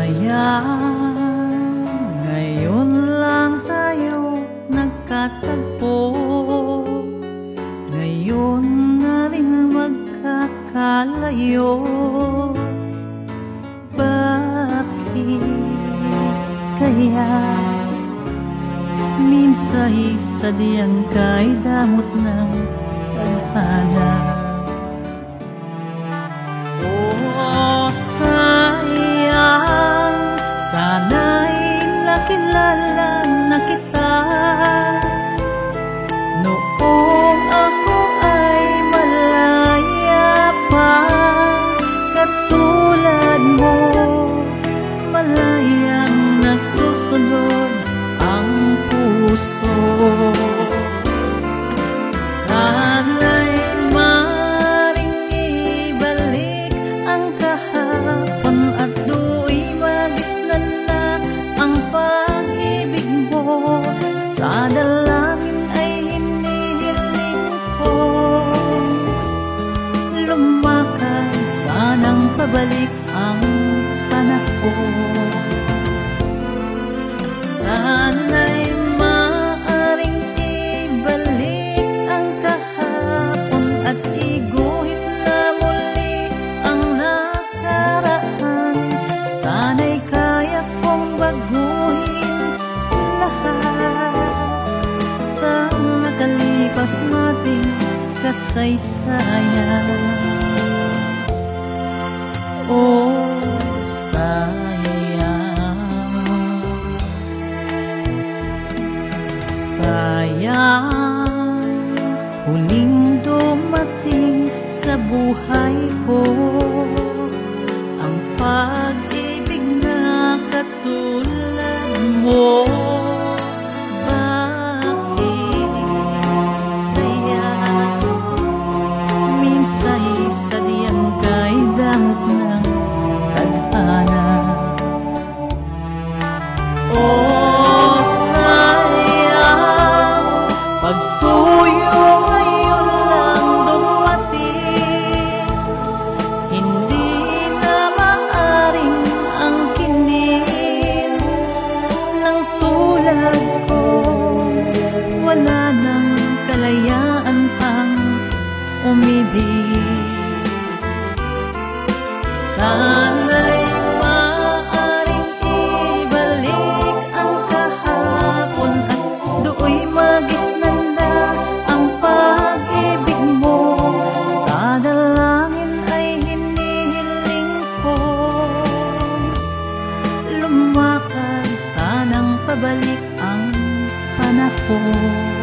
Sayang, ngayon lang tayo nagkatagpo. Ngayon na rin magkakalayo. Bakit kaya minsa'y sadyang kay damot ng tadhana? Oh, sayang, sana'y nakilala na kita noong ako ay malaya pa. Katulad mo, malayang nasusunod ang puso. Sana'y maring ibalik ang kahapon at do'y magisnan na ang pag-ibig mo. Sa dalangin ay hinihiling ko, lumakad sanang pabalik ang panahon. Sana'y maaring ibalik ang kahapon at iguhit na muli ang nakaraan. Sana'y kaya kong baguhin lahat sa nakalipas nating kasaysayan. Oh, sayang, huling dumating sa buhay ko ang pag-ibig na katulad mo. Bakit kaya minsa'y sadyang kay damot ng tadhana? Oh, pagsuyo ngayon lang dumating, hindi na maaring angkinin ng tulad ko. Wala nang kalayaan pang umibig. Sana'y maaring ibalik ang kahapon at do'y magisnan pabalik ang panahon.